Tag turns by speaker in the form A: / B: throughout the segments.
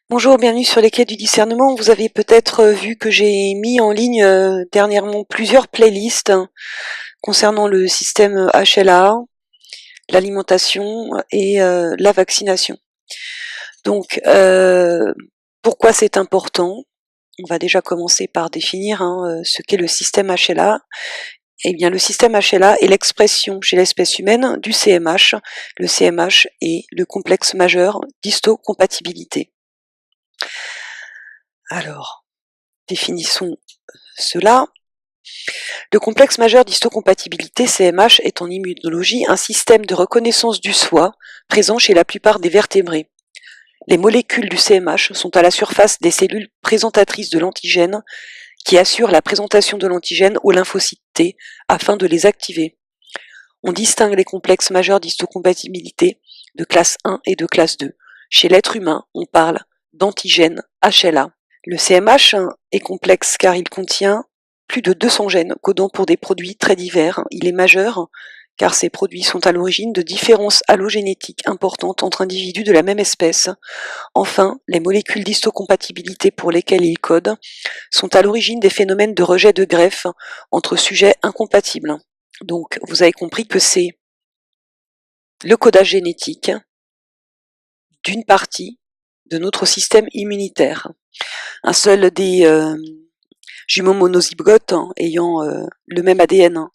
A: Bonjour, bienvenue sur les quais du discernement. Vous avez peut-être vu que j'ai mis en ligne dernièrement plusieurs playlists concernant le système HLA, l'alimentation et la vaccination. Donc, pourquoi c'est important? On va déjà commencer par définir ce qu'est le système HLA. Eh bien, le système HLA est l'expression chez l'espèce humaine du CMH. Le CMH est le complexe majeur d'histocompatibilité. Alors, définissons cela. Le complexe majeur d'histocompatibilité CMH est en immunologie un système de reconnaissance du soi présent chez la plupart des vertébrés. Les molécules du CMH sont à la surface des cellules présentatrices de l'antigène qui assurent la présentation de l'antigène aux lymphocytes T afin de les activer. On distingue les complexes majeurs d'histocompatibilité de classe 1 et de classe 2. Chez l'être humain, on parle d'antigène HLA. Le CMH est complexe car il contient plus de 200 gènes codant pour des produits très divers. Il est majeur car ces produits sont à l'origine de différences allogénétiques importantes entre individus de la même espèce. Enfin, les molécules d'histocompatibilité pour lesquelles il code sont à l'origine des phénomènes de rejet de greffe entre sujets incompatibles. Donc, vous avez compris que c'est le codage génétique d'une partie de notre système immunitaire. Un seul des jumeaux monozygotes ayant le même ADN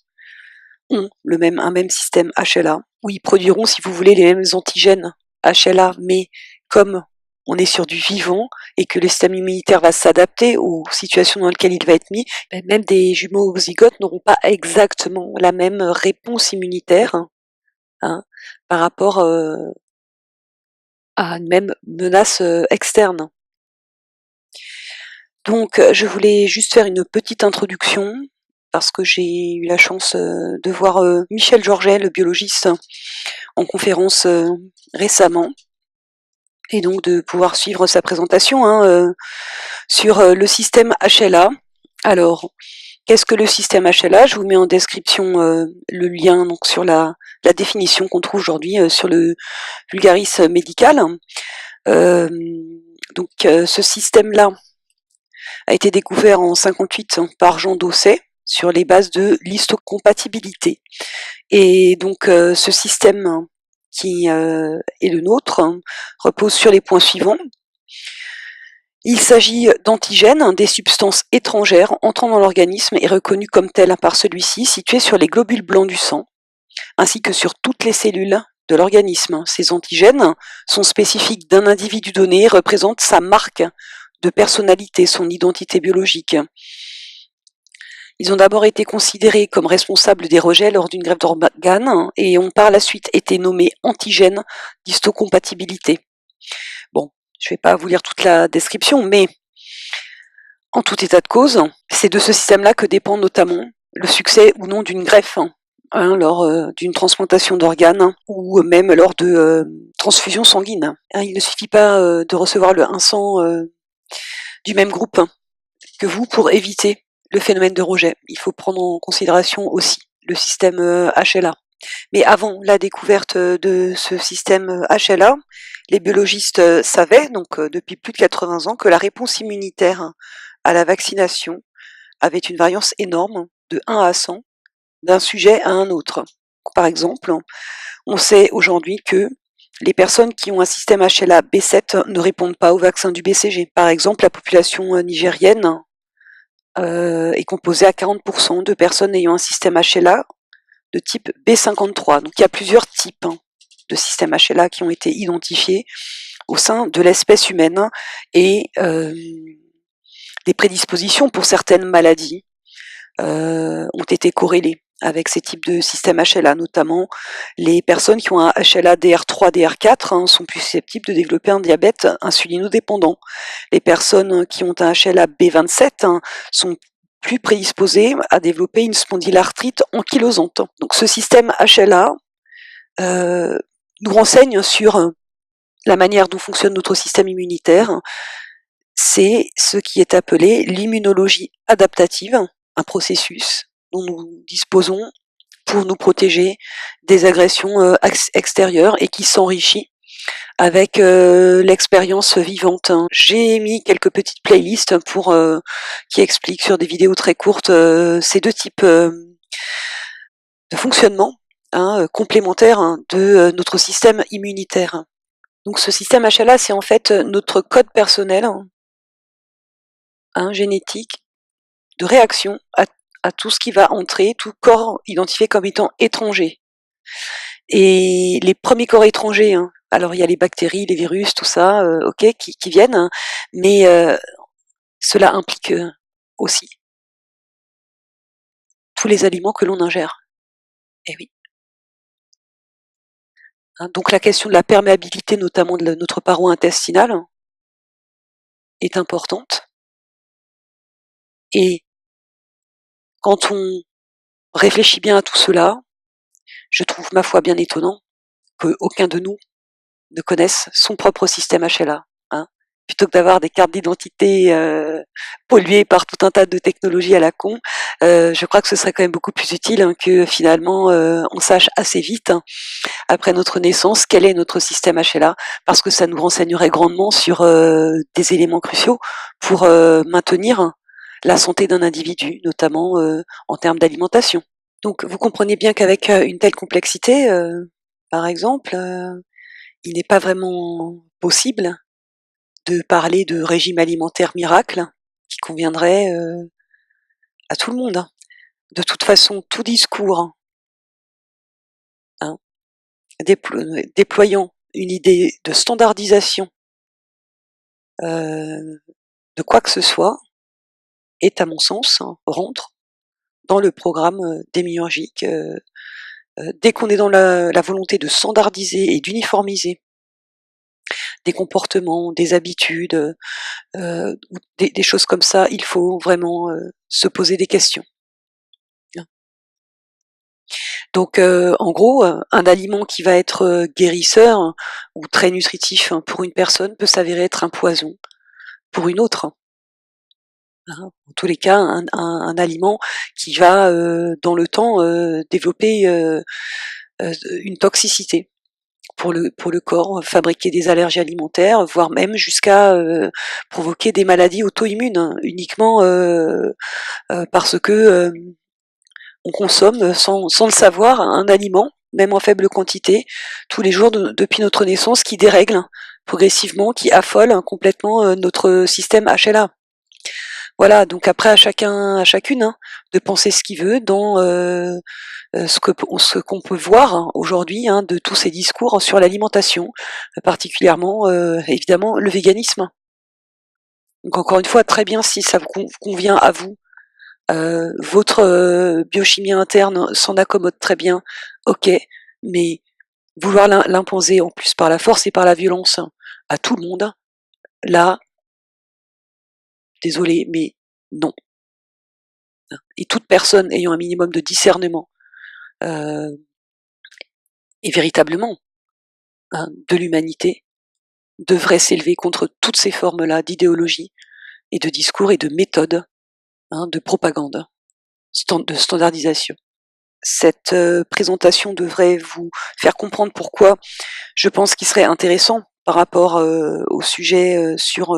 A: ont un même système HLA, où ils produiront, si vous voulez, les mêmes antigènes HLA, mais comme on est sur du vivant et que le système immunitaire va s'adapter aux situations dans lesquelles il va être mis, même des jumeaux zygotes n'auront pas exactement la même réponse immunitaire par rapport à une même menace externe. Donc, je voulais juste faire une petite introduction parce que j'ai eu la chance de voir Michel Georget, le biologiste, en conférence récemment, et donc de pouvoir suivre sa présentation sur le système HLA. Alors, qu'est-ce que le système HLA? Je vous mets en description le lien donc sur la définition qu'on trouve aujourd'hui sur le Vulgaris médical. Ce système-là a été découvert en 58 par Jean Dosset sur les bases de l'histocompatibilité. Et donc ce système qui est le nôtre repose sur les points suivants. Il s'agit d'antigènes, des substances étrangères entrant dans l'organisme et reconnues comme telles par celui-ci, situées sur les globules blancs du sang, ainsi que sur toutes les cellules de l'organisme. Ces antigènes sont spécifiques d'un individu donné et représentent sa marque de personnalité, son identité biologique. Ils ont d'abord été considérés comme responsables des rejets lors d'une greffe d'organes et ont par la suite été nommés antigènes d'histocompatibilité. Bon, je ne vais pas vous lire toute la description, mais en tout état de cause, c'est de ce système-là que dépend notamment le succès ou non d'une greffe, lors d'une transplantation d'organes ou même lors de transfusion sanguine. Il ne suffit pas de recevoir un sang du même groupe que vous pour éviter le phénomène de rejet. Il faut prendre en considération aussi le système HLA. Mais avant la découverte de ce système HLA, les biologistes savaient, donc depuis plus de 80 ans, que la réponse immunitaire à la vaccination avait une variance énorme de 1 à 100 d'un sujet à un autre. Par exemple, on sait aujourd'hui que les personnes qui ont un système HLA B7 ne répondent pas au vaccin du BCG. Par exemple, la population nigérienne est composée à 40% de personnes ayant un système HLA de type B53. Donc il y a plusieurs types de systèmes HLA qui ont été identifiés au sein de l'espèce humaine et des prédispositions pour certaines maladies ont été corrélées avec ces types de systèmes HLA, notamment les personnes qui ont un HLA DR3, DR4 sont plus susceptibles de développer un diabète insulinodépendant. Les personnes qui ont un HLA B27 sont plus prédisposées à développer une spondylarthrite ankylosante. Donc ce système HLA nous renseigne sur la manière dont fonctionne notre système immunitaire. C'est ce qui est appelé l'immunologie adaptative, un processus dont nous disposons pour nous protéger des agressions extérieures et qui s'enrichit avec l'expérience vivante, hein. J'ai mis quelques petites playlists pour qui expliquent sur des vidéos très courtes ces deux types de fonctionnement, hein, complémentaires, hein, de notre système immunitaire. Donc ce système HLA, c'est en fait notre code personnel, hein, génétique, de réaction à tout ce qui va entrer, tout corps identifié comme étant étranger. Et les premiers corps étrangers, hein, alors il y a les bactéries, les virus, tout ça, ok, qui viennent, hein, mais cela implique aussi tous les aliments que l'on ingère. Eh oui. Hein, donc la question de la perméabilité, notamment de notre paroi intestinale, est importante. Et quand on réfléchit bien à tout cela, je trouve ma foi bien étonnant qu'aucun de nous ne connaisse son propre système HLA. Hein. Plutôt que d'avoir des cartes d'identité polluées par tout un tas de technologies à la con, je crois que ce serait quand même beaucoup plus utile, hein, que finalement on sache assez vite, hein, après notre naissance, quel est notre système HLA, parce que ça nous renseignerait grandement sur des éléments cruciaux pour maintenir la santé d'un individu, notamment en termes d'alimentation. Donc vous comprenez bien qu'avec une telle complexité, par exemple, il n'est pas vraiment possible de parler de régime alimentaire miracle qui conviendrait à tout le monde, hein. De toute façon, tout discours, hein, déployant une idée de standardisation de quoi que ce soit est, à mon sens, hein, rentre dans le programme démiurgique. Dès qu'on est dans la volonté de standardiser et d'uniformiser des comportements, des habitudes, des choses comme ça, il faut vraiment se poser des questions. Donc en gros, un aliment qui va être guérisseur ou très nutritif, hein, pour une personne peut s'avérer être un poison pour une autre. Hein. En tous les cas, un aliment qui va dans le temps développer une toxicité pour le corps, fabriquer des allergies alimentaires, voire même jusqu'à provoquer des maladies auto-immunes, hein, uniquement parce que on consomme sans le savoir un aliment, même en faible quantité, tous les jours depuis notre naissance, qui dérègle, hein, progressivement, qui affole, hein, complètement notre système HLA. Voilà, donc après à chacun, à chacune, hein, de penser ce qu'il veut dans ce qu'on peut voir, hein, aujourd'hui, hein, de tous ces discours sur l'alimentation, particulièrement évidemment le véganisme. Donc encore une fois, très bien si ça vous convient à vous, votre biochimie interne s'en accommode très bien, ok, mais vouloir l'imposer en plus par la force et par la violence à tout le monde, là, désolé, mais non. Et toute personne ayant un minimum de discernement et véritablement, hein, de l'humanité devrait s'élever contre toutes ces formes-là d'idéologie et de discours et de méthodes, hein, de propagande, de standardisation. Cette présentation devrait vous faire comprendre pourquoi je pense qu'il serait intéressant par rapport au sujet sur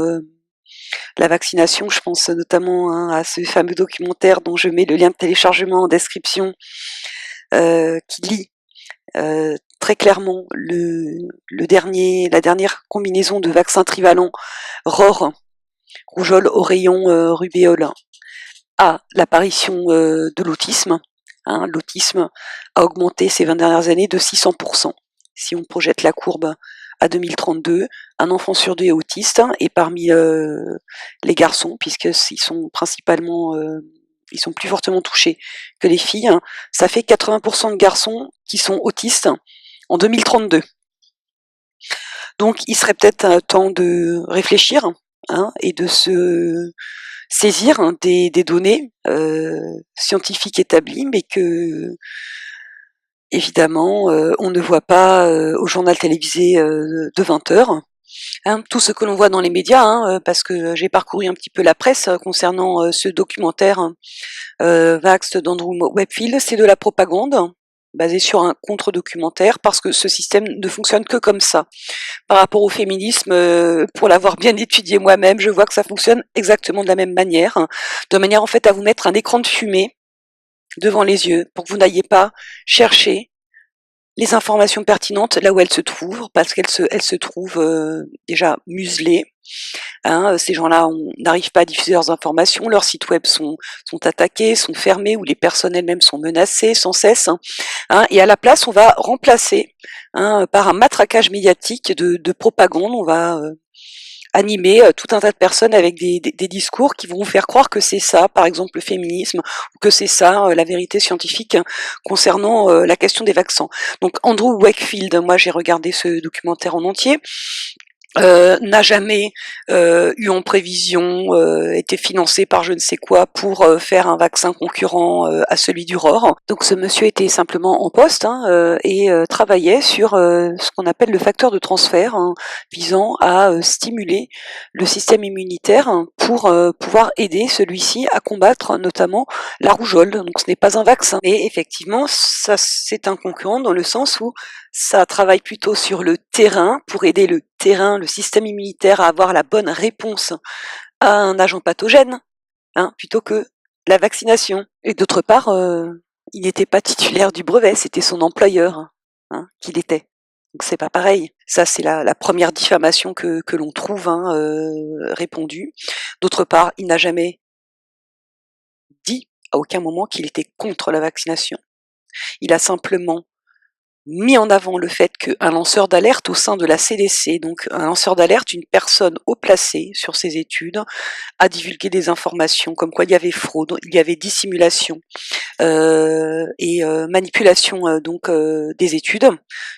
A: la vaccination. Je pense notamment, hein, à ce fameux documentaire dont je mets le lien de téléchargement en description, qui lit très clairement la dernière combinaison de vaccins trivalents ROR, rougeole, oreillon, rubéole, à l'apparition de l'autisme. Hein, l'autisme a augmenté ces 20 dernières années de 600%. Si on projette la courbe à 2032, un enfant sur deux est autiste, et parmi les garçons, puisqu'ils sont principalement, ils sont plus fortement touchés que les filles, hein, ça fait 80% de garçons qui sont autistes en 2032. Donc il serait peut-être temps de réfléchir, hein, et de se saisir, hein, des données scientifiques établies, mais que évidemment on ne voit pas au journal télévisé de 20h. Hein, tout ce que l'on voit dans les médias, hein, parce que j'ai parcouru un petit peu la presse concernant ce documentaire Vaxxed d'Andrew Webfield, c'est de la propagande. basé sur un contre-documentaire, parce que ce système ne fonctionne que comme ça. Par rapport au féminisme, pour l'avoir bien étudié moi-même, je vois que ça fonctionne exactement de la même manière, hein, de manière en fait à vous mettre un écran de fumée devant les yeux pour que vous n'ayez pas chercher les informations pertinentes là où elles se trouvent, parce qu'elles se trouvent déjà muselées. Hein, ces gens-là n'arrivent pas à diffuser leurs informations, leurs sites web sont attaqués, sont fermés, ou les personnes elles-mêmes sont menacées sans cesse. Hein, et à la place, on va remplacer, hein, par un matraquage médiatique de propagande. On va animer tout un tas de personnes avec des discours qui vont vous faire croire que c'est ça, par exemple le féminisme, ou que c'est ça la vérité scientifique concernant la question des vaccins. Donc Andrew Wakefield, moi j'ai regardé ce documentaire en entier, n'a jamais eu en prévision, été financé par je ne sais quoi pour faire un vaccin concurrent à celui du ROR. Donc ce monsieur était simplement en poste, hein, et travaillait sur ce qu'on appelle le facteur de transfert, hein, visant à stimuler le système immunitaire, hein, pour pouvoir aider celui-ci à combattre notamment la rougeole. Donc ce n'est pas un vaccin, mais effectivement ça c'est un concurrent dans le sens où ça travaille plutôt sur le terrain pour aider le terrain, le système immunitaire à avoir la bonne réponse à un agent pathogène, hein, plutôt que la vaccination. Et d'autre part, il n'était pas titulaire du brevet, c'était son employeur, hein, qui l'était. Donc c'est pas pareil. Ça c'est la première diffamation que l'on trouve, hein, répandue. D'autre part, il n'a jamais dit à aucun moment qu'il était contre la vaccination. Il a simplement mis en avant le fait qu'un lanceur d'alerte au sein de la CDC, donc un lanceur d'alerte, une personne haut placée sur ses études, a divulgué des informations comme quoi il y avait fraude, il y avait dissimulation et manipulation donc des études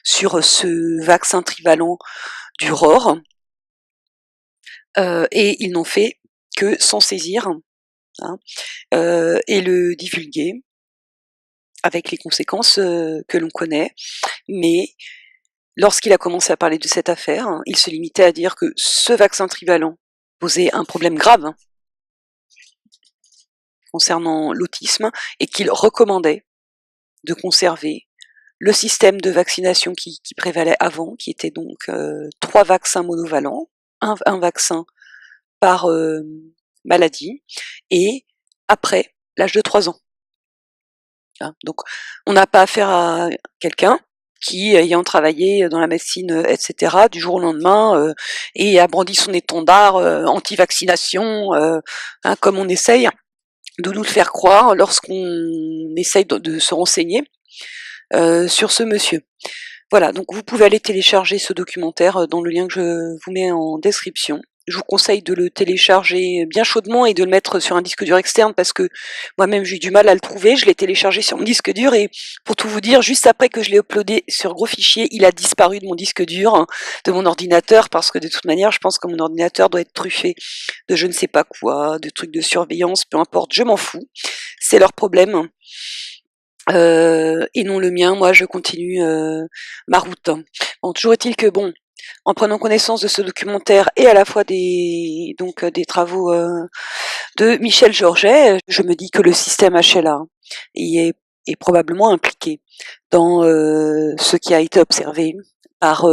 A: sur ce vaccin trivalent du ROR, et ils n'ont fait que s'en saisir, hein, et le divulguer avec les conséquences que l'on connaît. Mais lorsqu'il a commencé à parler de cette affaire, hein, il se limitait à dire que ce vaccin trivalent posait un problème grave, hein, concernant l'autisme, et qu'il recommandait de conserver le système de vaccination qui prévalait avant, qui était donc 3 vaccins monovalents, un vaccin par maladie, et après l'âge de 3 ans. Hein, donc on n'a pas affaire à quelqu'un qui, ayant travaillé dans la médecine, etc., du jour au lendemain, et a brandi son étendard anti-vaccination, hein, comme on essaye de nous le faire croire lorsqu'on essaye de se renseigner sur ce monsieur. Voilà, donc vous pouvez aller télécharger ce documentaire dans le lien que je vous mets en description. Je vous conseille de le télécharger bien chaudement et de le mettre sur un disque dur externe, parce que moi-même j'ai eu du mal à le trouver. Je l'ai téléchargé sur mon disque dur et, pour tout vous dire, juste après que je l'ai uploadé sur gros fichier, il a disparu de mon disque dur, hein, de mon ordinateur, parce que de toute manière je pense que mon ordinateur doit être truffé de je ne sais pas quoi, de trucs de surveillance, peu importe, je m'en fous. C'est leur problème. Et non le mien. Moi je continue ma route. Bon, toujours est-il que bon, en prenant connaissance de ce documentaire et à la fois des travaux de Michel Georget, je me dis que le système HLA est probablement impliqué dans ce qui a été observé par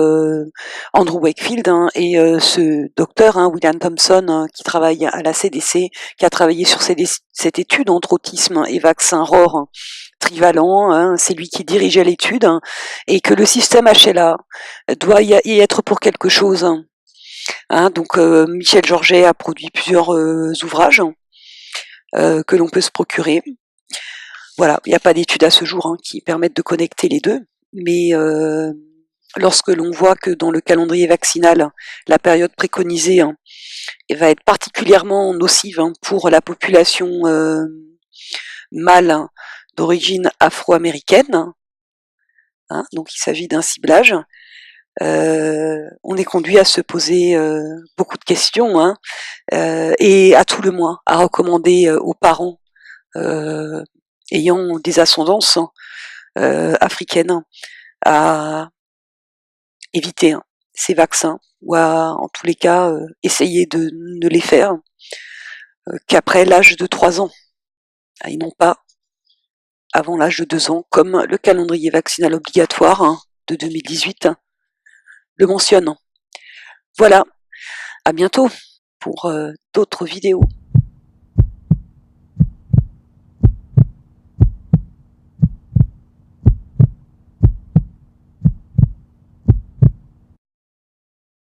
A: Andrew Wakefield, hein, et ce docteur, hein, William Thompson, hein, qui travaille à la CDC, qui a travaillé sur cette étude entre autisme et vaccin ROR, hein, trivalent, hein, c'est lui qui dirigeait l'étude, hein, et que le système HLA doit y être pour quelque chose. Hein, donc Michel Georget a produit plusieurs ouvrages que l'on peut se procurer. Voilà, il n'y a pas d'études à ce jour, hein, qui permettent de connecter les deux, mais lorsque l'on voit que dans le calendrier vaccinal, la période préconisée, hein, va être particulièrement nocive, hein, pour la population mâle, hein, d'origine afro-américaine, hein, donc il s'agit d'un ciblage, on est conduit à se poser beaucoup de questions, hein, et à tout le moins à recommander aux parents ayant des ascendances africaines à éviter, hein, ces vaccins, ou en tous les cas essayer de ne les faire qu'après l'âge de 3 ans, et non pas avant l'âge de 2 ans, comme le calendrier vaccinal obligatoire de 2018 le mentionne. Voilà, à bientôt pour d'autres vidéos.